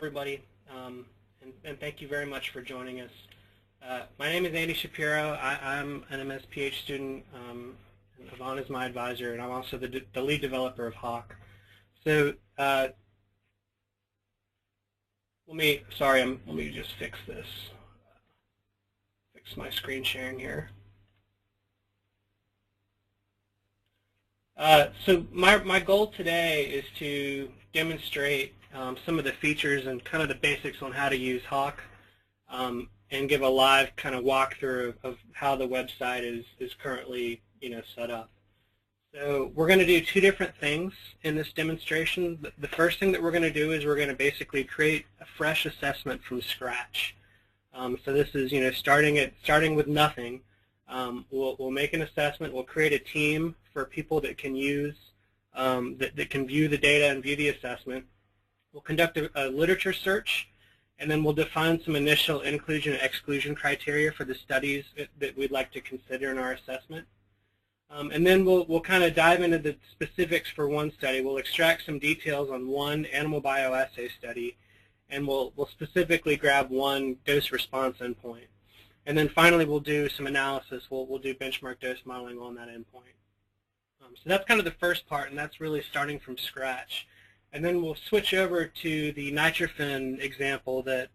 everybody, and thank you very much for joining us. My name is Andy Shapiro. I'm an MS-PH student, and Yvonne is my advisor, and I'm also the lead developer of HAWC. So let me just fix this. Fix my screen sharing here. So my goal today is to demonstrate some of the features and kind of the basics on how to use HAWC, and give a live kind of walkthrough of how the website is currently set up. So we're going to do two different things in this demonstration. The first thing that we're going to do is we're going to basically create a fresh assessment from scratch. So this is starting with nothing. We'll make an assessment. We'll create a team for people that can use that can view the data and view the assessment. We'll conduct a literature search, and then we'll define some initial inclusion and exclusion criteria for the studies that we'd like to consider in our assessment. And then we'll kind of dive into the specifics for one study. We'll extract some details on one animal bioassay study, and we'll specifically grab one dose response endpoint. And then finally we'll do some analysis. We'll do benchmark dose modeling on that endpoint. So that's kind of the first part, and that's really starting from scratch. And then we'll switch over to the nitrofen example that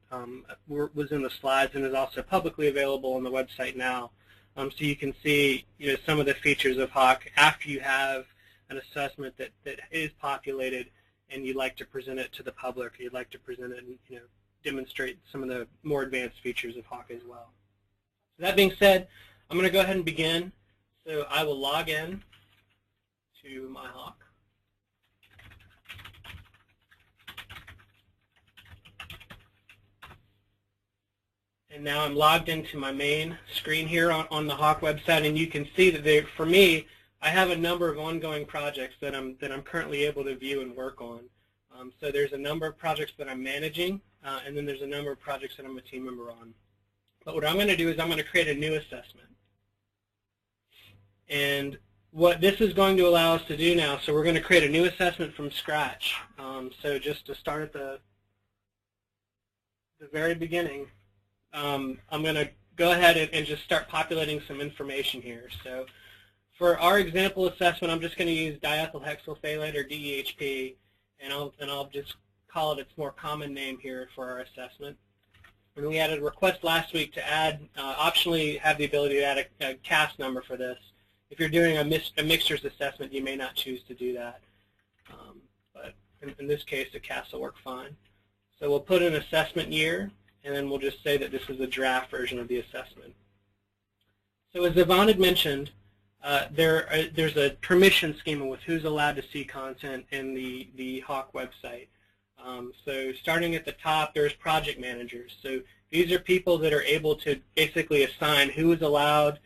was in the slides and is also publicly available on the website now. So you can see some of the features of HAWC after you have an assessment that is populated and you'd like to present it to the public, or you'd like to present it and demonstrate some of the more advanced features of HAWC as well. So that being said, I'm going to go ahead and begin. So I will log in to my HAWC. And now I'm logged into my main screen here on the HAWC website, and you can see that for me, I have a number of ongoing projects that I'm currently able to view and work on. So there's a number of projects that I'm managing, and then there's a number of projects that I'm a team member on. But what I'm going to do is I'm going to create a new assessment. And what this is going to allow us to do now, so we're going to create a new assessment from scratch. So just to start at the very beginning, I'm going to go ahead and just start populating some information here. So for our example assessment, I'm just going to use diethyl hexylphthalate, or DEHP, and I'll just call it its more common name here for our assessment. And we added a request last week to add, optionally have the ability to add a CAS number for this. If you're doing a mixtures assessment, you may not choose to do that. But in this case, the CAS will work fine. So we'll put an assessment year, and then we'll just say that this is a draft version of the assessment. So as Yvonne had mentioned, there's a permission schema with who's allowed to see content in the HAWC website. So starting at the top, there's project managers. So these are people that are able to basically assign who is allowed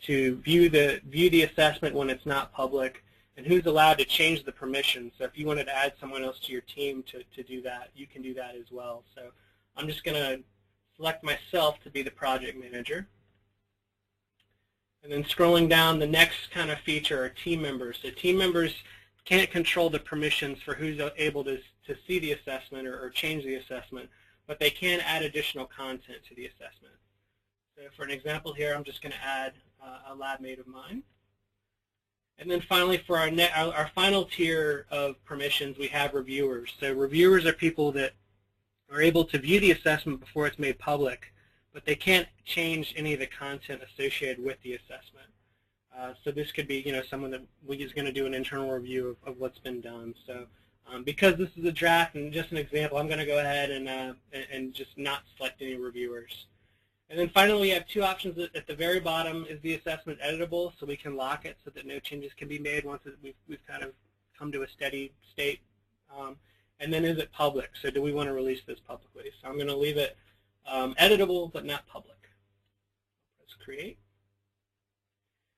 to view the assessment when it's not public, and who's allowed to change the permission. So if you wanted to add someone else to your team to do that, you can do that as well. So I'm just going to select myself to be the project manager. And then scrolling down, the next kind of feature are team members. So team members can't control the permissions for who's able to see the assessment or change the assessment, but they can add additional content to the assessment. So for an example here, I'm just going to add a lab mate of mine. And then finally, for our final tier of permissions, we have reviewers. So reviewers are people that are able to view the assessment before it's made public, but they can't change any of the content associated with the assessment. So this could be, someone that is going to do an internal review of what's been done. So because this is a draft and just an example, I'm going to go ahead and just not select any reviewers. And then finally, we have two options. At the very bottom, is the assessment editable, so we can lock it so that no changes can be made once we've kind of come to a steady state. And then is it public? So do we want to release this publicly? So I'm going to leave it editable but not public. Let's create.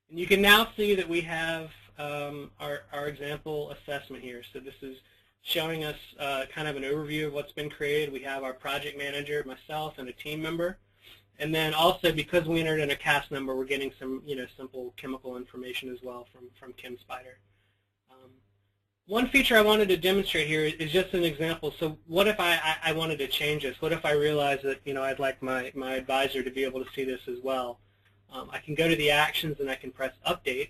And you can now see that we have our example assessment here. So this is showing us kind of an overview of what's been created. We have our project manager, myself, and a team member. And then also, because we entered in a CAS number, we're getting some simple chemical information as well from ChemSpider. One feature I wanted to demonstrate here is just an example. So what if I wanted to change this? What if I realized that I'd like my advisor to be able to see this as well? I can go to the actions and I can press update,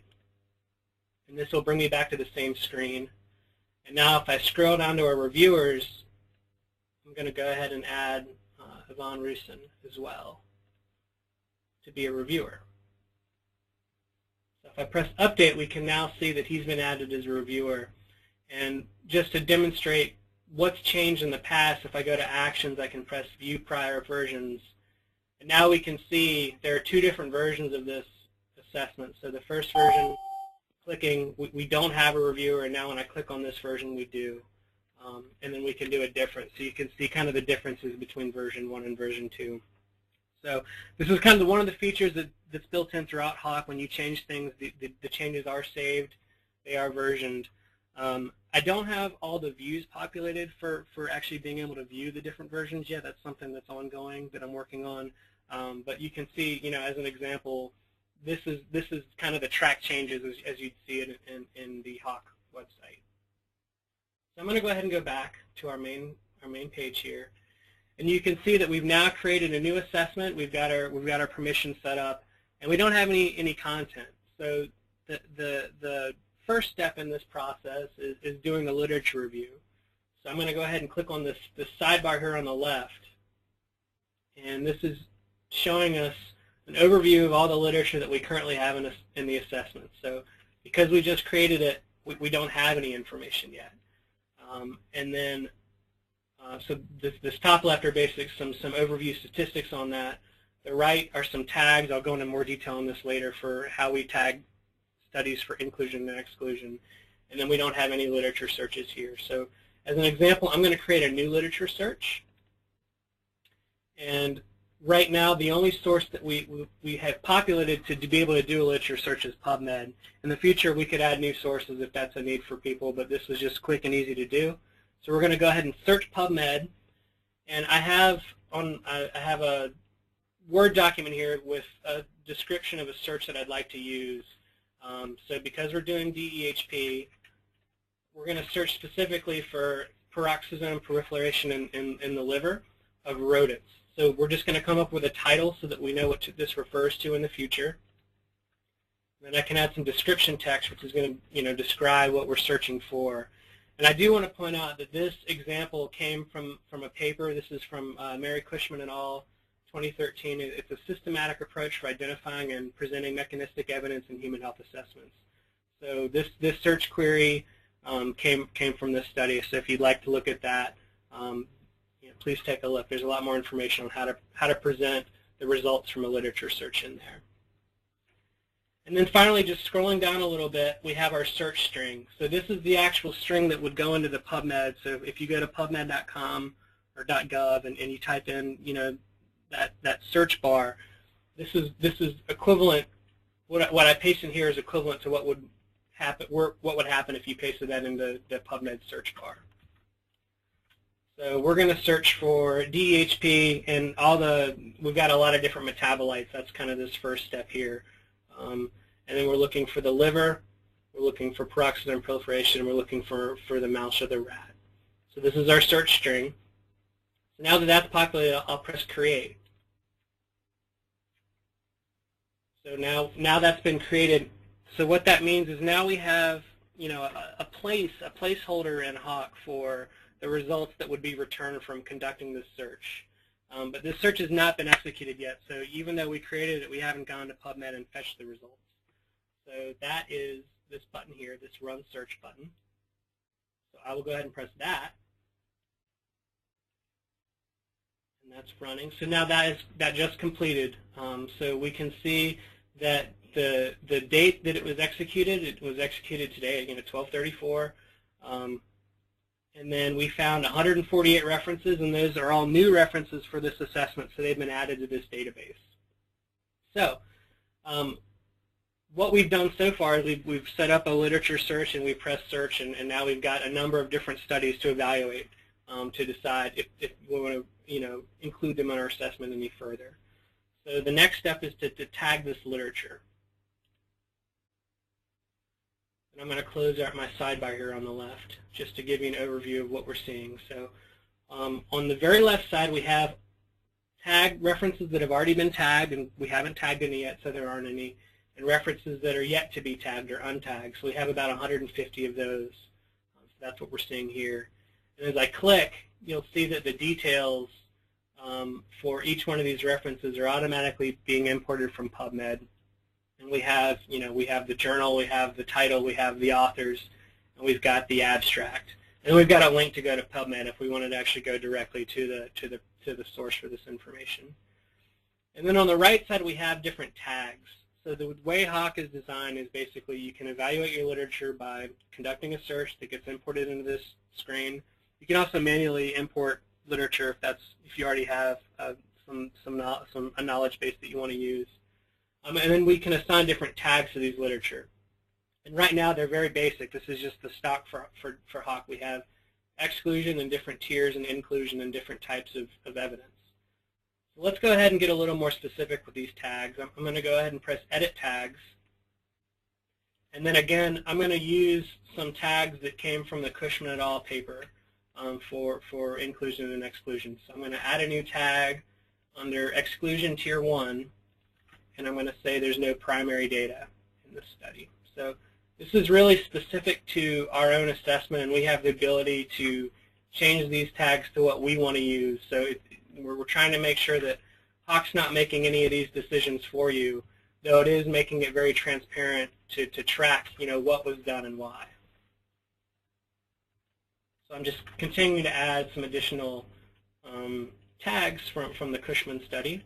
and this will bring me back to the same screen. And now if I scroll down to our reviewers, I'm going to go ahead and add Yvonne Rusin as well to be a reviewer. So if I press update, we can now see that he's been added as a reviewer. And just to demonstrate what's changed in the past, if I go to actions, I can press view prior versions. And now we can see there are two different versions of this assessment. So the first version, clicking, we don't have a reviewer, and now when I click on this version, we do. And then we can do a difference. So you can see kind of the differences between version 1 and version 2. So this is kind of one of the features that's built in throughout HAWC. When you change things, the changes are saved, they are versioned. I don't have all the views populated for actually being able to view the different versions yet. That's something that's ongoing that I'm working on. But you can see, as an example, this is kind of the track changes as you'd see it in the HAWC website. So I'm going to go ahead and go back to our main page here, and you can see that we've now created a new assessment. We've got our permission set up, and we don't have any content. So the first step in this process is doing a literature review. So I'm going to go ahead and click on this sidebar here on the left, and this is showing us an overview of all the literature that we currently have in the assessment. So because we just created it, we don't have any information yet. And then, so this top left are basically some overview statistics on that. The right are some tags. I'll go into more detail on this later for how we tag studies for inclusion and exclusion. And then we don't have any literature searches here. So as an example, I'm going to create a new literature search. And right now, the only source that we have populated to be able to do a literature search is PubMed. In the future, we could add new sources if that's a need for people, but this was just quick and easy to do. So we're going to go ahead and search PubMed, and I have a Word document here with a description of a search that I'd like to use. So because we're doing DEHP, we're going to search specifically for peroxisome proliferation in the liver of rodents. So we're just going to come up with a title so that we know what this refers to in the future. Then I can add some description text, which is going to describe what we're searching for. And I do want to point out that this example came from a paper. This is from Mary Cushman et al., 2013. It's a systematic approach for identifying and presenting mechanistic evidence in human health assessments. So this search query came from this study. So if you'd like to look at that, please take a look. There's a lot more information on how to present the results from a literature search in there. And then finally, just scrolling down a little bit, we have our search string. So this is the actual string that would go into the PubMed. So if you go to pubmed.com or .gov and you type in, that search bar, this is equivalent. What I paste in here is equivalent to what would happen if you pasted that into the PubMed search bar. So we're going to search for DEHP and we've got a lot of different metabolites. That's kind of this first step here. And then we're looking for the liver, we're looking for peroxisome proliferation, and we're looking for the mouse or the rat. So this is our search string. So now that that's populated, I'll press create. So now that's been created. So what that means is now we have a placeholder in HAWC for the results that would be returned from conducting this search. But this search has not been executed yet, so even though we created it, we haven't gone to PubMed and fetched the results. So that is this button here, this Run Search button. So I will go ahead and press that. And that's running. So now that just completed. So we can see that the date that it was executed today, again, at 12:34. And then we found 148 references, and those are all new references for this assessment, so they've been added to this database. So what we've done so far is we've set up a literature search, and we pressed search, and now we've got a number of different studies to evaluate to decide if we want to include them in our assessment any further. So the next step is to tag this literature. And I'm going to close out my sidebar here on the left just to give you an overview of what we're seeing. So on the very left side, we have tag references that have already been tagged, and we haven't tagged any yet, so there aren't any, and references that are yet to be tagged or untagged. So we have about 150 of those. So that's what we're seeing here. And as I click, you'll see that the details for each one of these references are automatically being imported from PubMed. And we have, we have the journal, we have the title, we have the authors, and we've got the abstract. And we've got a link to go to PubMed if we wanted to actually go directly to the source for this information. And then on the right side, we have different tags. So the way HAWC is designed is basically you can evaluate your literature by conducting a search that gets imported into this screen. You can also manually import literature if you already have a knowledge base that you want to use. And then we can assign different tags to these literature. And right now they're very basic. This is just the stock for HAWC. We have exclusion and different tiers and inclusion and different types of evidence. So let's go ahead and get a little more specific with these tags. I'm going to go ahead and press Edit Tags. And then again, I'm going to use some tags that came from the Cushman et al. Paper for inclusion and exclusion. So I'm going to add a new tag under Exclusion Tier 1, and I'm going to say there's no primary data in this study. So this is really specific to our own assessment, and we have the ability to change these tags to what we want to use. So we're trying to make sure that HAWC's not making any of these decisions for you, though it is making it very transparent to track what was done and why. So I'm just continuing to add some additional tags from the Cushman study.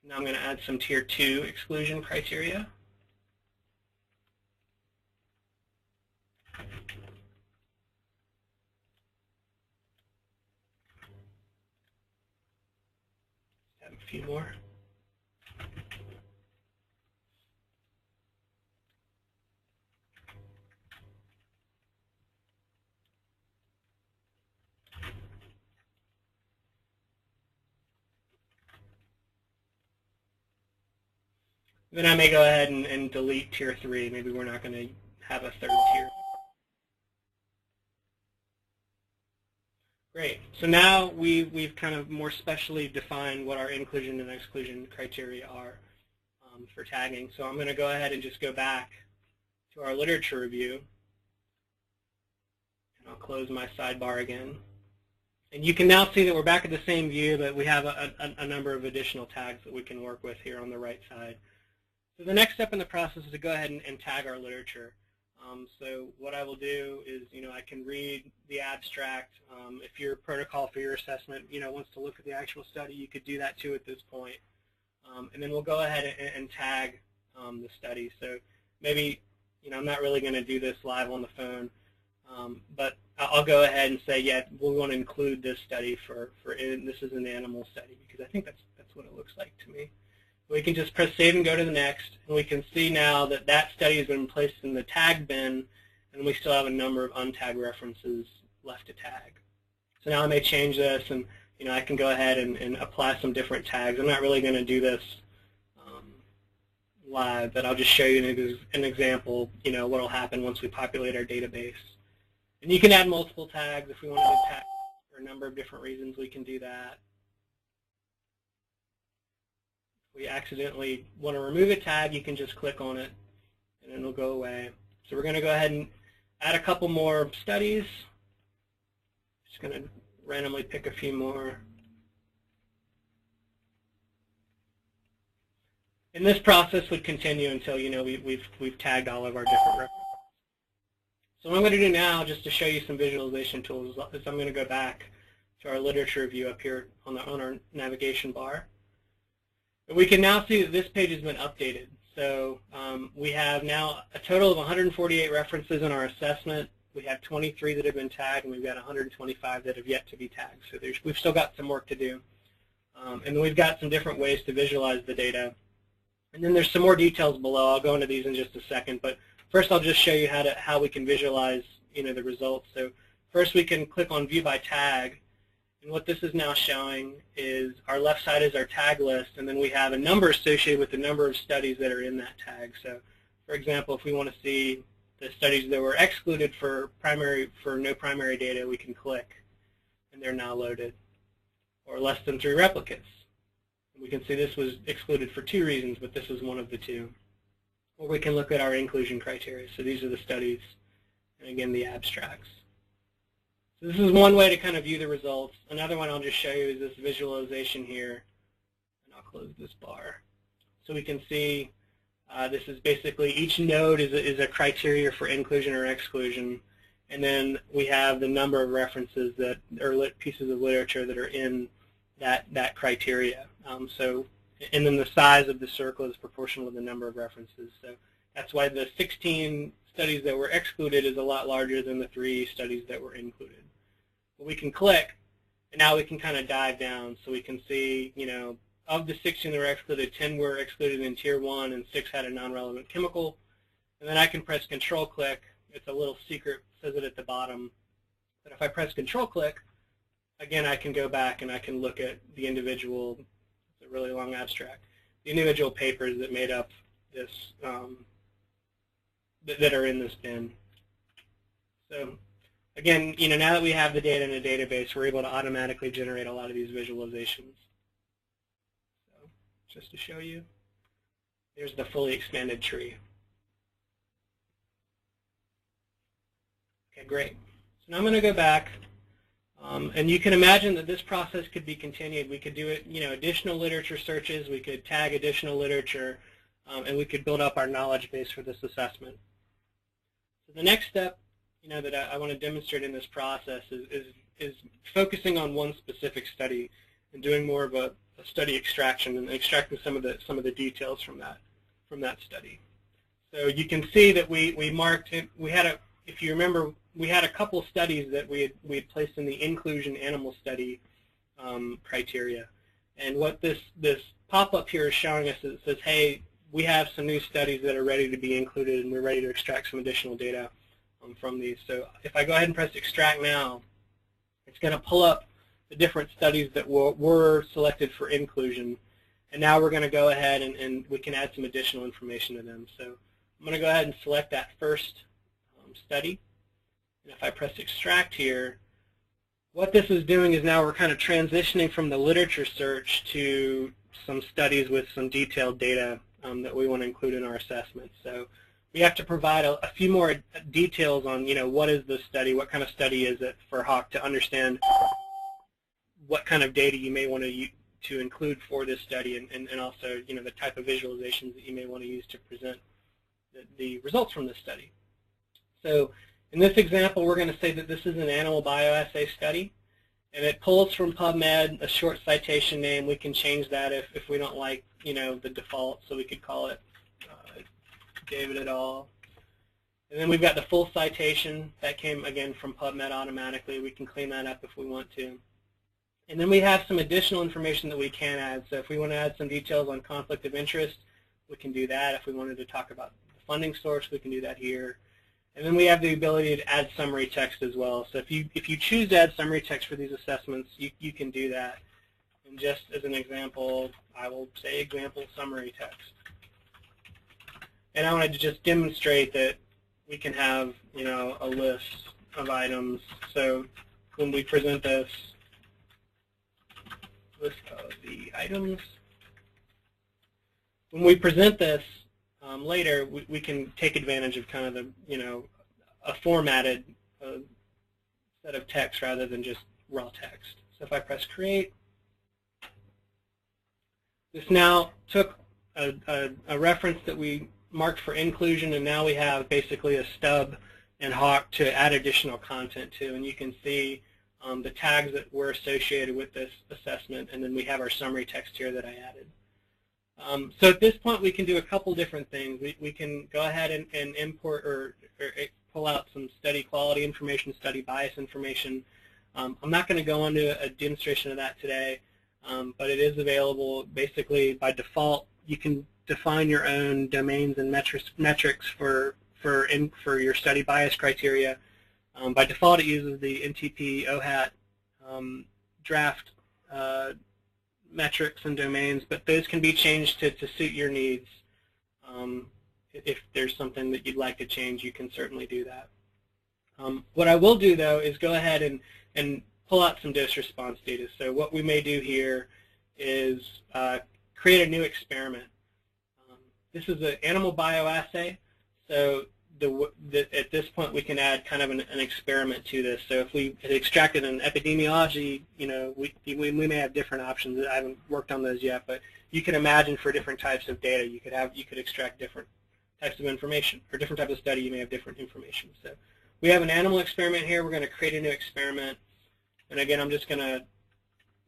Now I'm going to add some Tier 2 exclusion criteria. Add a few more. Then I may go ahead and delete Tier 3. Maybe we're not going to have a third tier. Great. So now we've kind of more specially defined what our inclusion and exclusion criteria are for tagging. So I'm going to go ahead and just go back to our literature review. And I'll close my sidebar again. And you can now see that we're back at the same view, but we have a number of additional tags that we can work with here on the right side. So the next step in the process is to go ahead and tag our literature. So what I will do is, I can read the abstract. If your protocol for your assessment, wants to look at the actual study, you could do that too at this point. And then we'll go ahead and tag the study. So maybe, I'm not really going to do this live on the phone, but I'll go ahead and say, yeah, we want to include this study this is an animal study, because I think that's what it looks like to me. We can just press Save and go to the next, and we can see now that that study has been placed in the tag bin, and we still have a number of untagged references left to tag. So now I may change this, and I can go ahead and apply some different tags. I'm not really going to do this live, but I'll just show you an example, what will happen once we populate our database. And you can add multiple tags if we want to tag for a number of different reasons. We can do that. We accidentally want to remove a tag, you can just click on it and it'll go away. So we're going to go ahead and add a couple more studies. Just going to randomly pick a few more. And this process would continue until we've tagged all of our different references. So what I'm going to do now, just to show you some visualization tools, is I'm going to go back to our literature review up here on our navigation bar. We can now see that this page has been updated. So we have now a total of 148 references in our assessment. We have 23 that have been tagged, and we've got 125 that have yet to be tagged. So we've still got some work to do. And then we've got some different ways to visualize the data. And then there's some more details below. I'll go into these in just a second. But first I'll just show you how we can visualize the results. So first we can click on View by Tag. And what this is now showing is our left side is our tag list, and then we have a number associated with the number of studies that are in that tag. So For example, if we want to see the studies that were excluded for no primary data, we can click, and they're now loaded. Or less than 3 replicates. And we can see this was excluded for 2 reasons, but this is one of the 2. Or we can look at our inclusion criteria. So these are the studies, and again, the abstracts. So this is one way to kind of view the results. Another one I'll just show you is this visualization here. And I'll close this bar. So we can see this is basically each node is a criteria for inclusion or exclusion. And then we have the number of references that are pieces of literature that are in that criteria. And then the size of the circle is proportional to the number of references. So that's why the 16 studies that were excluded is a lot larger than the 3 studies that were included. But we can click, and now we can kind of dive down. So we can see, of the 16 that were excluded, 10 were excluded in Tier 1, and 6 had a non-relevant chemical. And then I can press Control-click. It's a little secret, says it at the bottom. But if I press Control-click, again, I can go back and I can look at the individual, it's a really long abstract, the individual papers that made up this, that are in this bin. So again, now that we have the data in a database, we're able to automatically generate a lot of these visualizations. So just to show you, here's the fully expanded tree. Okay, great. So now I'm going to go back. And you can imagine that this process could be continued. We could do it, additional literature searches. We could tag additional literature, and we could build up our knowledge base for this assessment. So the next step, that I want to demonstrate in this process is focusing on one specific study and doing more of a study extraction and extracting some of the details from that study. So you can see that we marked it. If you remember, we had a couple studies that we had placed in the inclusion animal study criteria. And what this pop-up here is showing us is it says, hey, we have some new studies that are ready to be included, and we're ready to extract some additional data from these. So if I go ahead and press Extract Now, it's going to pull up the different studies that were selected for inclusion. And now we're going to go ahead and we can add some additional information to them. So I'm going to go ahead and select that first study. And if I press Extract here, what this is doing is now we're kind of transitioning from the literature search to some studies with some detailed data that we want to include in our assessment. So we have to provide a few more details on, what is this study, what kind of study is it for HAWC to understand what kind of data you may want to include for this study, and also, the type of visualizations that you may want to use to present the results from this study. So in this example, we're going to say that this is an animal bioassay study, and it pulls from PubMed a short citation name. We can change that if we don't like, the default, so we could call it David et al. And then we've got the full citation that came, again, from PubMed automatically. We can clean that up if we want to. And then we have some additional information that we can add. So if we want to add some details on conflict of interest, we can do that. If we wanted to talk about the funding source, we can do that here. And then we have the ability to add summary text as well. So if you choose to add summary text for these assessments, you can do that. And just as an example, I will say example summary text. And I wanted to just demonstrate that we can have, a list of items. So when we present this list of the items, when we present this later, we can take advantage of kind of the, a formatted set of text rather than just raw text. So if I press Create, this now took a reference that we marked for inclusion, and now we have basically a stub in HAWC to add additional content to. And you can see the tags that were associated with this assessment, and then we have our summary text here that I added. So at this point, we can do a couple different things. We can go ahead and import or pull out some study quality information, study bias information. I'm not going to go into a demonstration of that today, but it is available. Basically, by default, you can define your own domains and metrics for your study bias criteria. By default, it uses the NTP OHAT draft metrics and domains, but those can be changed to suit your needs if there's something that you'd like to change, you can certainly do that. What I will do, though, is go ahead and pull out some dose response data. So what we may do here is create a new experiment. This is an animal bioassay, so at this point we can add kind of an experiment to this. So if we had extracted an epidemiology, we may have different options. I haven't worked on those yet, but you can imagine for different types of data you could extract different types of information. For different types of study you may have different information. So we have an animal experiment here. We're going to create a new experiment, and again I'm just going to,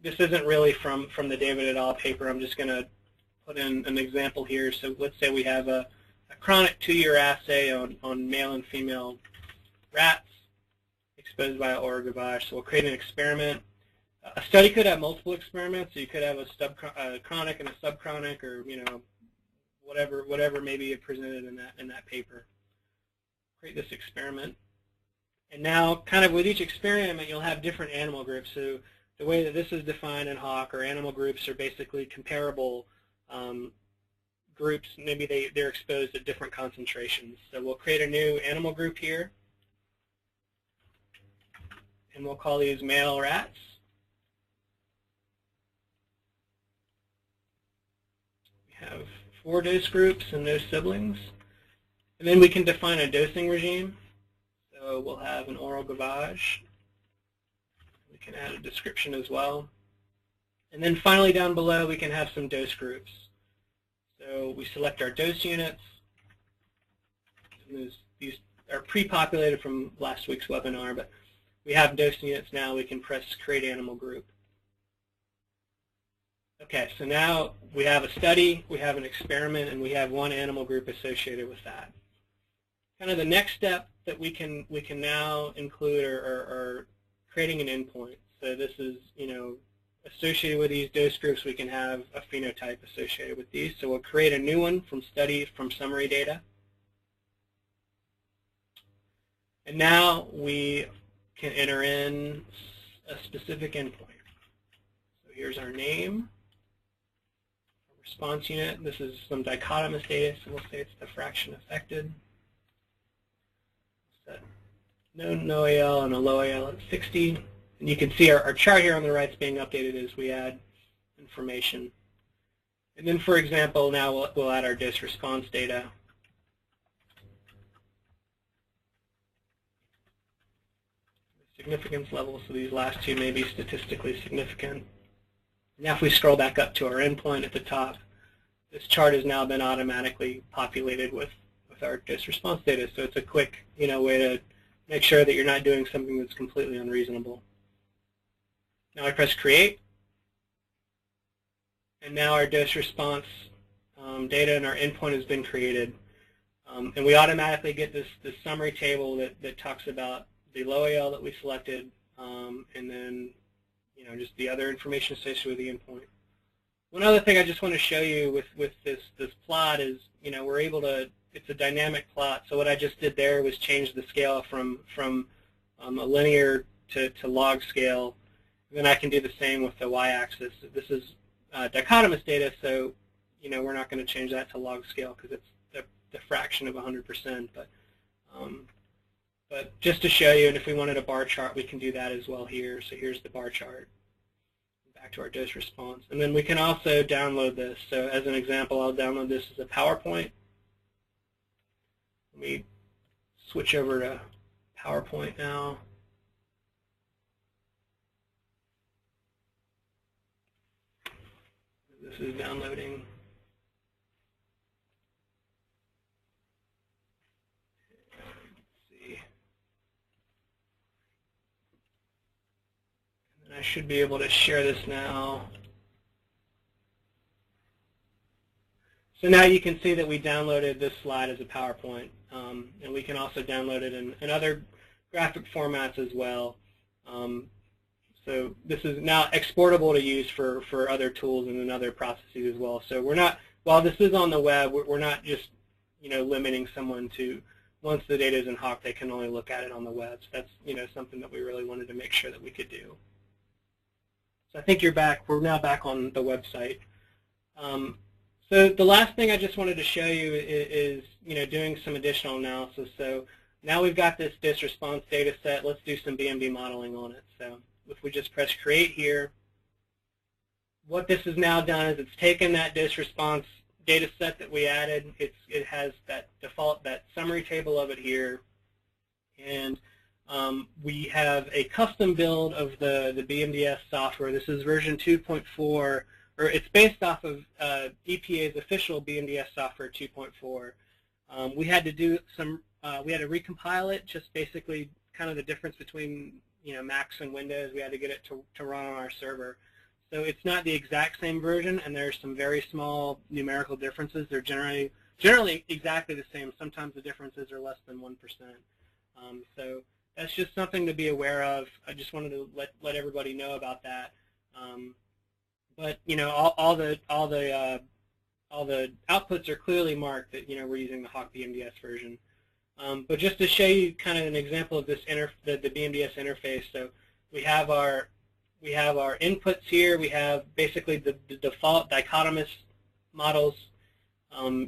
this isn't really from the David et al. Paper. I'm just going to put in an example here. So let's say we have a chronic 2-year assay on male and female rats exposed by oral gavage. So we'll create an experiment. A study could have multiple experiments. So you could have a chronic and a subchronic, or whatever may be presented in that paper. Create this experiment, and now kind of with each experiment you'll have different animal groups. So the way that this is defined in HAWC, or animal groups are basically comparable groups. Maybe they're exposed at different concentrations. So we'll create a new animal group here, and we'll call these male rats. We have 4 dose groups and no siblings. And then we can define a dosing regime. So we'll have an oral gavage. We can add a description as well. And then finally down below we can have some dose groups. So we select our dose units. And these are pre-populated from last week's webinar, but we have dose units now. We can press Create Animal Group. Okay, so now we have a study, we have an experiment, and we have one animal group associated with that. Kind of the next step that we can now include are creating an endpoint. So this is, associated with these dose groups, we can have a phenotype associated with these. So we'll create a new one from summary data. And now we can enter in a specific endpoint. So here's our name, response unit. This is some dichotomous data, so we'll say it's the fraction affected. Set no AL and a low AL at 60. And you can see our chart here on the right is being updated as we add information. And then, for example, now we'll add our dose response data. Significance levels, so these last two may be statistically significant. Now if we scroll back up to our endpoint at the top, this chart has now been automatically populated with our dose response data. So it's a quick way to make sure that you're not doing something that's completely unreasonable. Now I press Create, and now our dose response data and our endpoint has been created. And we automatically get this summary table that talks about the low AL that we selected, and then just the other information associated with the endpoint. One other thing I just want to show you with this plot is, we're able to, it's a dynamic plot. So what I just did there was change the scale from a linear to log scale. And then I can do the same with the y-axis. This is dichotomous data, so we're not going to change that to log scale because it's the fraction of 100%. But just to show you, and if we wanted a bar chart, we can do that as well here. So here's the bar chart. Back to our dose response. And then we can also download this. So as an example, I'll download this as a PowerPoint. Let me switch over to PowerPoint now. This is downloading. I should be able to share this now. So now you can see that we downloaded this slide as a PowerPoint, and we can also download it in other graphic formats as well. So this is now exportable to use for other tools and in other processes as well. So we're not, while this is on the web, we're not just limiting someone to, once the data is in HAWC, they can only look at it on the web. So that's something that we really wanted to make sure that we could do. So I think you're back. We're now back on the website. So the last thing I just wanted to show you is doing some additional analysis. So now we've got this disk response data set. Let's do some BMD modeling on it. So if we just press create here, what this has now done is it's taken that disk response data set that we added. It has that summary table of it here, and we have a custom build of the BMDS software. This is version 2.4, or it's based off of EPA's official BMDS software 2.4. We had to do we had to recompile it, just basically kind of the difference between Macs and Windows. We had to get it to run on our server. So it's not the exact same version, and there's some very small numerical differences. They're generally exactly the same. Sometimes the differences are less than 1%. So that's just something to be aware of. I just wanted to let everybody know about that. But all the outputs are clearly marked that we're using the HAWC BMDS version. But just to show you kind of an example of this the BMDS interface, so we have our inputs here. We have basically the default dichotomous models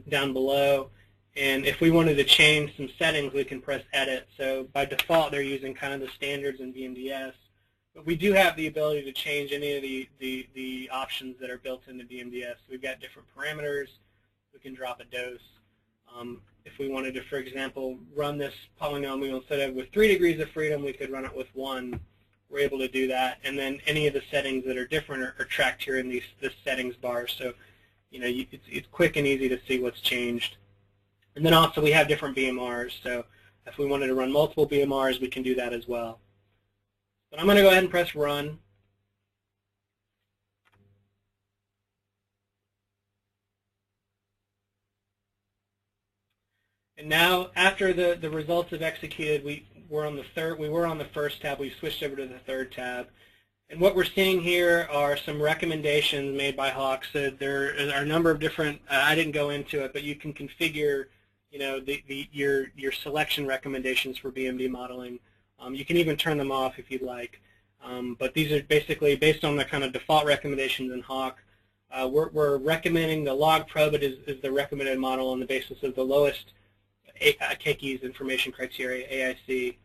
down below. And if we wanted to change some settings, we can press edit. So by default, they're using kind of the standards in BMDS. But we do have the ability to change any of the options that are built into BMDS. We've got different parameters. We can drop a dose. If we wanted to, for example, run this polynomial instead of with 3 degrees of freedom, we could run it with 1. We're able to do that. And then any of the settings that are different are tracked here in this settings bar. So it's quick and easy to see what's changed. And then also we have different BMRs. So if we wanted to run multiple BMRs, we can do that as well. But I'm going to go ahead and press run. And now, after the results have executed, we were on the first tab. We switched over to the third tab. And what we're seeing here are some recommendations made by HAWC. So there are a number of different. I didn't go into it, but you can configure, your selection recommendations for BMD modeling. You can even turn them off if you'd like. But these are basically based on the kind of default recommendations in HAWC. We're recommending the log probit is the recommended model on the basis of the lowest Keki's information criteria, AIC.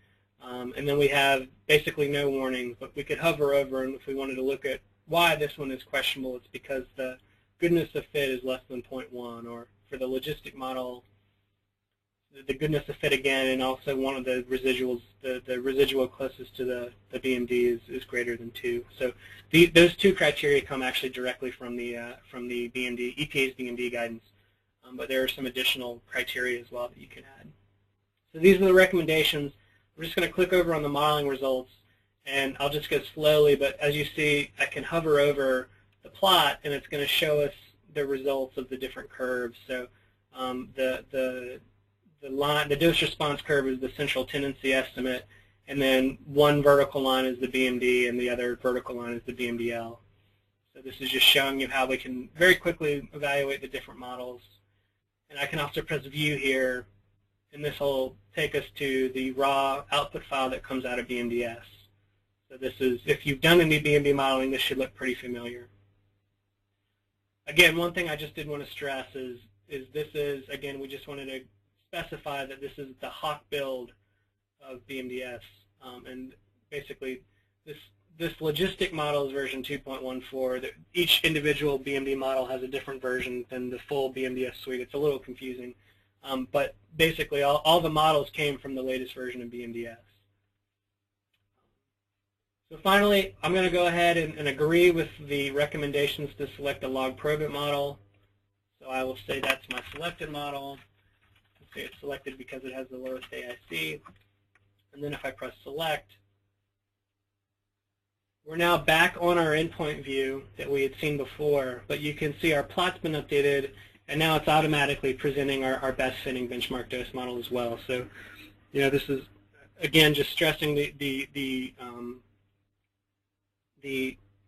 And then we have basically no warnings, but we could hover over, and if we wanted to look at why this one is questionable, it's because the goodness of fit is less than 0.1, or for the logistic model, the goodness of fit again, and also one of the residuals, the residual closest to the BMD is greater than 2. So those two criteria come actually directly from the EPA's BMD guidance. But there are some additional criteria as well that you can add. So these are the recommendations. We're just going to click over on the modeling results, and I'll just go slowly, but as you see, I can hover over the plot, and it's going to show us the results of the different curves. So the dose response curve is the central tendency estimate, and then one vertical line is the BMD, and the other vertical line is the BMDL. So this is just showing you how we can very quickly evaluate the different models. And I can also press view here, and this will take us to the raw output file that comes out of BMDS. So this is, if you've done any BMD modeling, this should look pretty familiar. Again, one thing I just did want to stress is this is, again, we just wanted to specify that this is the HAWC build of BMDS. And basically, this logistic model is version 2.14. Each individual BMD model has a different version than the full BMDS suite. It's a little confusing. But basically, all the models came from the latest version of BMDS. So finally, I'm going to go ahead and agree with the recommendations to select a log probit model. So I will say that's my selected model. I'll say it's selected because it has the lowest AIC. And then if I press select, we're now back on our endpoint view that we had seen before, but you can see our plot's been updated, and now it's automatically presenting our best fitting benchmark dose model as well. So, this is, again, just stressing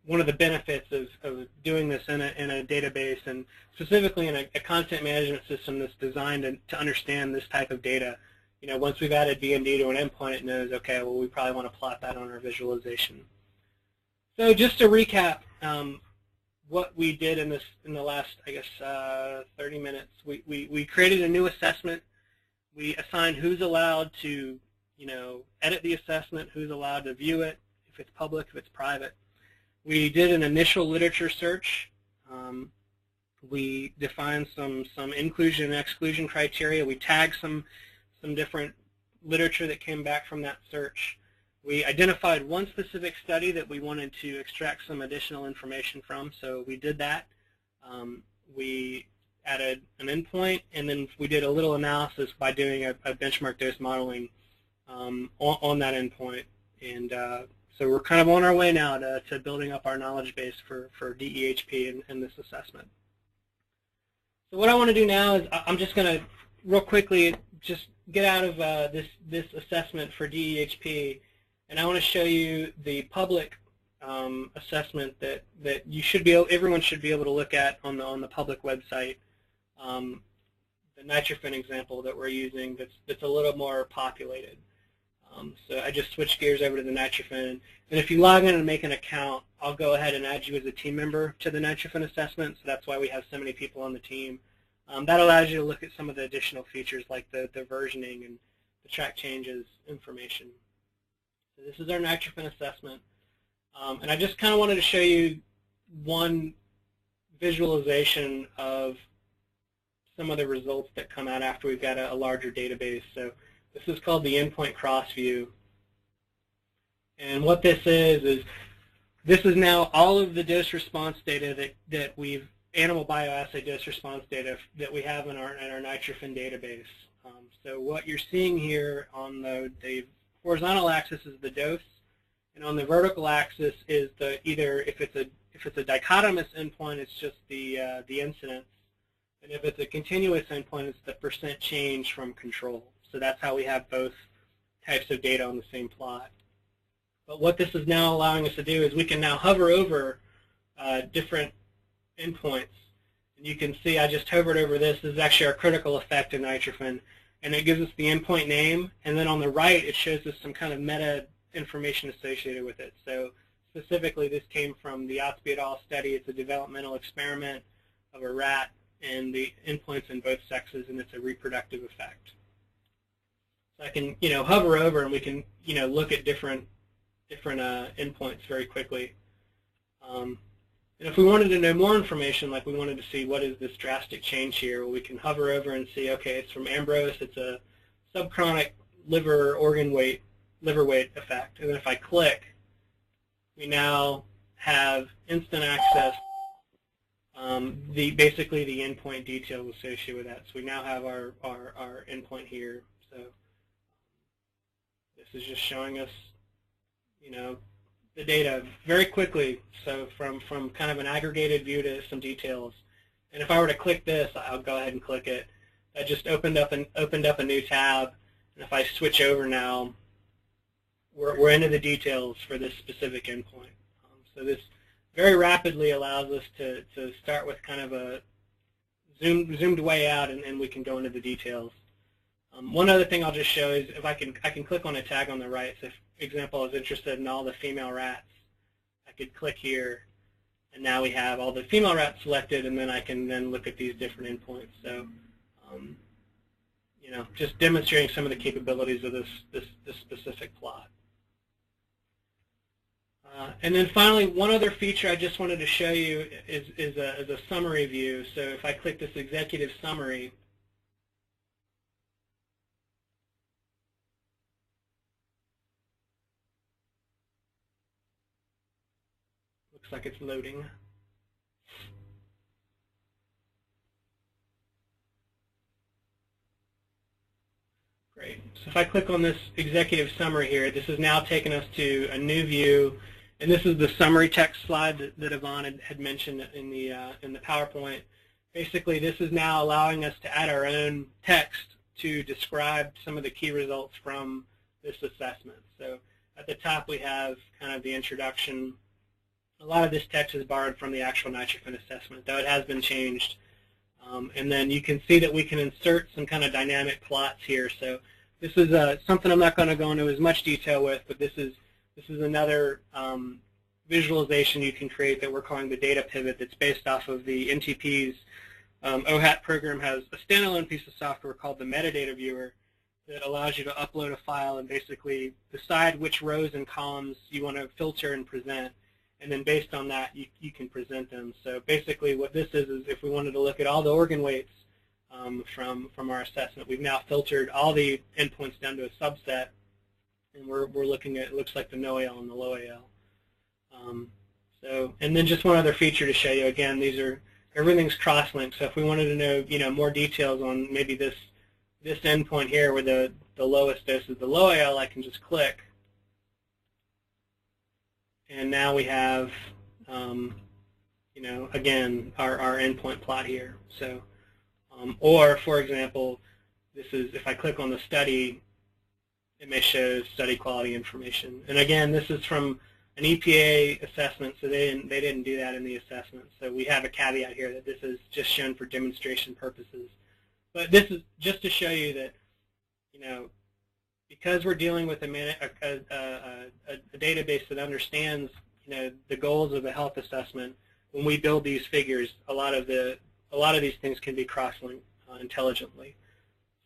one of the benefits of doing this in a database, and specifically in a content management system that's designed to understand this type of data. Once we've added BMD to an endpoint, it knows, okay, well, we probably want to plot that on our visualization. So just to recap, what we did in the last, I guess, 30 minutes. We created a new assessment. We assigned who's allowed to, edit the assessment, who's allowed to view it, if it's public, if it's private. We did an initial literature search. We defined some inclusion and exclusion criteria. We tagged some different literature that came back from that search. We identified one specific study that we wanted to extract some additional information from, so we did that. We added an endpoint, and then we did a little analysis by doing a benchmark dose modeling on that endpoint. And so we're kind of on our way now to building up our knowledge base for DEHP and this assessment. So what I want to do now is I'm just going to real quickly just get out of this assessment for DEHP, and I want to show you the public assessment that everyone should be able to look at on the public website. The nitrofen example that we're using that's a little more populated. So I just switched gears over to the nitrofen, and if you log in and make an account, I'll go ahead and add you as a team member to the nitrofen assessment. So that's why we have so many people on the team. That allows you to look at some of the additional features like the versioning and the track changes information. So this is our nitrofen assessment, and I just kind of wanted to show you one visualization of some of the results that come out after we've got a larger database. So this is called the endpoint cross view. And what this is this is now all of the dose response data that we've, animal bioassay dose response data that we have in our nitrofen database. So what you're seeing here on the horizontal axis is the dose, and on the vertical axis is either if it's a dichotomous endpoint, it's just the incidence, and if it's a continuous endpoint, it's the % change from control. So that's how we have both types of data on the same plot. But what this is now allowing us to do is we can now hover over different endpoints. And you can see I just hovered over this. This is actually our critical effect in nitrofen. And it gives us the endpoint name. And then on the right, it shows us some kind of meta information associated with it. So specifically, this came from the Otsby et al. Study. It's a developmental experiment of a rat, and the endpoints in both sexes, and it's a reproductive effect. So I can, hover over, and we can, look at different endpoints very quickly. And if we wanted to know more information, like we wanted to see what is this drastic change here, well, we can hover over and see, okay, it's from Ambrose. It's a subchronic liver weight effect. And then if I click, we now have instant access. Basically the endpoint details associated with that. So we now have our endpoint here. So this is just showing us, the data very quickly. So from kind of an aggregated view to some details. And if I were to click this, I'll go ahead and click it. That just opened up a new tab. And if I switch over now, we're into the details for this specific endpoint. So this very rapidly allows us to start with kind of a zoomed way out, and we can go into the details. One other thing I'll just show is if I can click on a tag on the right. So, for example, I was interested in all the female rats. I could click here, and now we have all the female rats selected, and then I can then look at these different endpoints. So, just demonstrating some of the capabilities of this specific plot. And then finally, one other feature I just wanted to show you is a summary view. So if I click this executive summary, looks like it's loading. Great. So if I click on this executive summary here, this is now taking us to a new view. And this is the summary text slide that Yvonne had mentioned in the PowerPoint. Basically, this is now allowing us to add our own text to describe some of the key results from this assessment. So at the top, we have kind of the introduction. A lot of this text is borrowed from the actual nitrofen assessment, though it has been changed. And then you can see that we can insert some kind of dynamic plots here. So this is something I'm not going to go into as much detail with, but this is another visualization you can create that we're calling the data pivot that's based off of the NTP's OHAT program has a standalone piece of software called the metadata viewer that allows you to upload a file and basically decide which rows and columns you want to filter and present. And then based on that, you can present them. So basically what this is if we wanted to look at all the organ weights from our assessment, we've now filtered all the endpoints down to a subset, and we're looking at, it looks like the no-AL and the low-AL. And then just one other feature to show you. Again, everything's cross-linked. So if we wanted to know, more details on maybe this endpoint here where the lowest dose is the low-AL, I can just click. And now we have, again, our endpoint plot here. So, or for example, this is, if I click on the study, it may show study quality information. And again, this is from an EPA assessment, so they didn't do that in the assessment. So we have a caveat here that this is just shown for demonstration purposes. But this is just to show you that, because we're dealing with a database that understands, the goals of a health assessment, when we build these figures, a lot of these things can be cross-linked intelligently.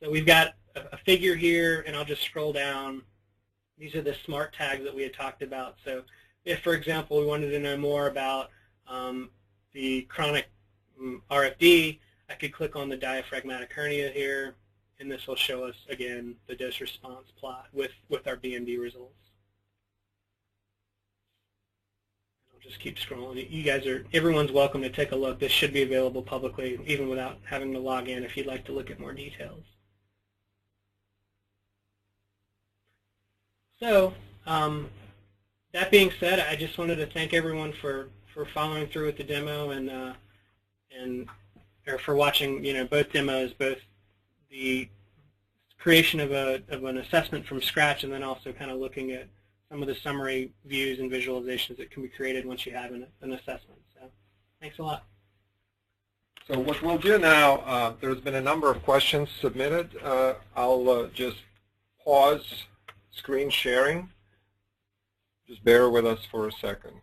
So we've got a figure here, and I'll just scroll down. These are the smart tags that we had talked about. So if, for example, we wanted to know more about the chronic RFD, I could click on the diaphragmatic hernia here, and this will show us, again, the dose response plot with our BMD results. I'll just keep scrolling. Everyone's welcome to take a look. This should be available publicly, even without having to log in, if you'd like to look at more details. So that being said, I just wanted to thank everyone for following through with the demo or for watching, both demos, both the creation of an assessment from scratch, and then also kind of looking at some of the summary views and visualizations that can be created once you have an assessment. So thanks a lot. So what we'll do now, there's been a number of questions submitted. I'll just pause screen sharing. Just bear with us for a second.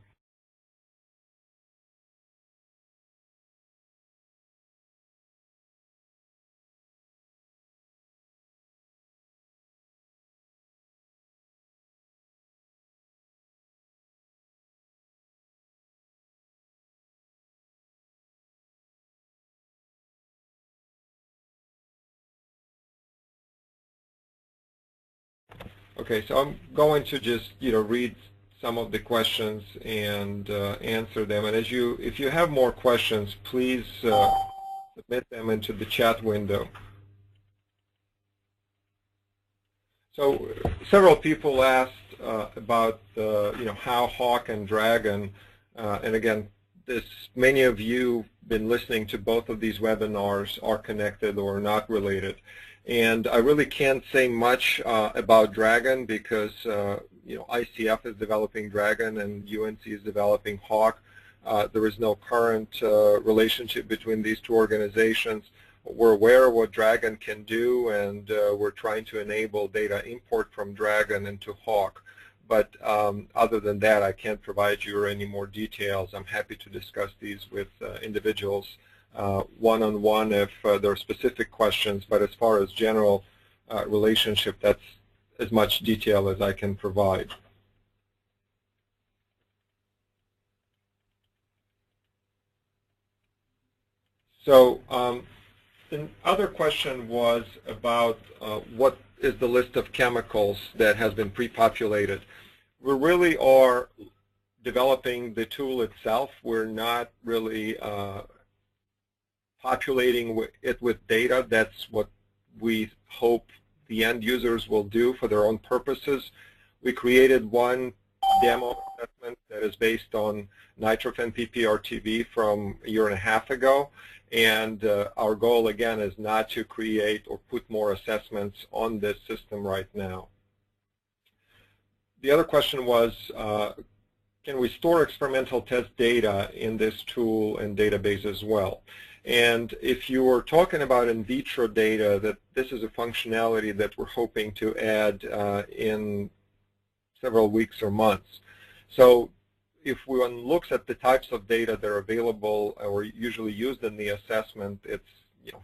Okay, so I'm going to just read some of the questions and answer them. And if you have more questions, please submit them into the chat window. So several people asked about how HAWC and Dragon, and again, many of you been listening to both of these webinars are connected or not related. And I really can't say much about Dragon because ICF is developing Dragon and UNC is developing HAWC. There is no current relationship between these two organizations. We're aware of what Dragon can do, and we're trying to enable data import from Dragon into HAWC. But other than that, I can't provide you any more details. I'm happy to discuss these with individuals one-on-one if there are specific questions, but as far as general relationship, that's as much detail as I can provide. So the other question was about what is the list of chemicals that has been pre-populated. We really are developing the tool itself. We're not really populating it with data. That's what we hope the end users will do for their own purposes. We created one demo assessment that is based on nitrophen PPRTV from a year and a half ago, and our goal again is not to create or put more assessments on this system right now. The other question was, can we store experimental test data in this tool and database as well? And if you were talking about in vitro data, that this is a functionality that we're hoping to add in several weeks or months. So if one looks at the types of data that are available or usually used in the assessment, it's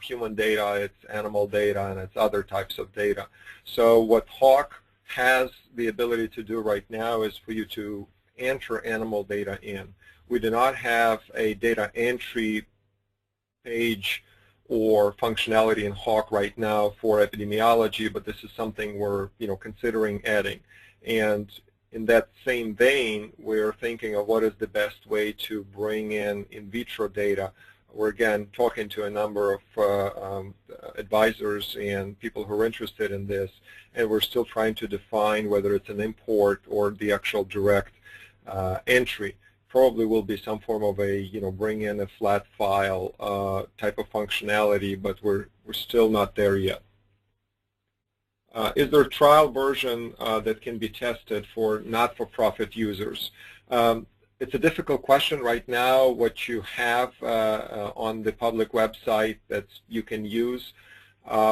human data, it's animal data, and it's other types of data. So what HAWC has the ability to do right now is for you to enter animal data in. We do not have a data entry page or functionality in HAWC right now for epidemiology, but this is something we're considering adding. And in that same vein, we're thinking of what is the best way to bring in vitro data. We're again talking to a number of advisors and people who are interested in this, and we're still trying to define whether it's an import or the actual direct entry. Probably will be some form of a bring in a flat file type of functionality, but we're still not there yet. Is there a trial version that can be tested for not-for-profit users? It's a difficult question right now. What you have on the public website that you can use,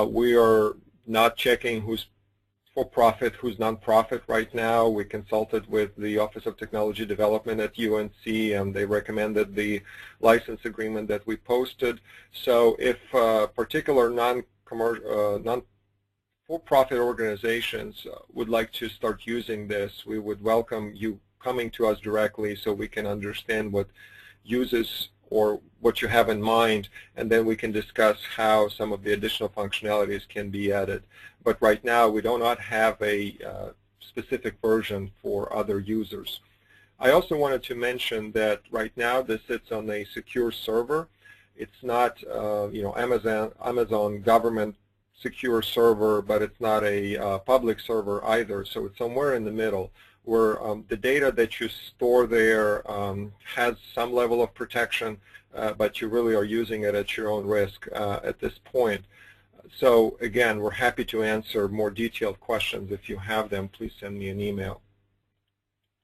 we are not checking who's for-profit, who's non-profit right now. We consulted with the Office of Technology Development at UNC, and they recommended the license agreement that we posted. So if particular non-for-profit organizations would like to start using this, we would welcome you coming to us directly so we can understand what uses or what you have in mind, and then we can discuss how some of the additional functionalities can be added. But right now, we do not have a specific version for other users. I also wanted to mention that right now this sits on a secure server. It's not Amazon government secure server, but it's not a public server either. So it's somewhere in the middle, where the data that you store there has some level of protection, but you really are using it at your own risk at this point. So again, we're happy to answer more detailed questions. If you have them, please send me an email.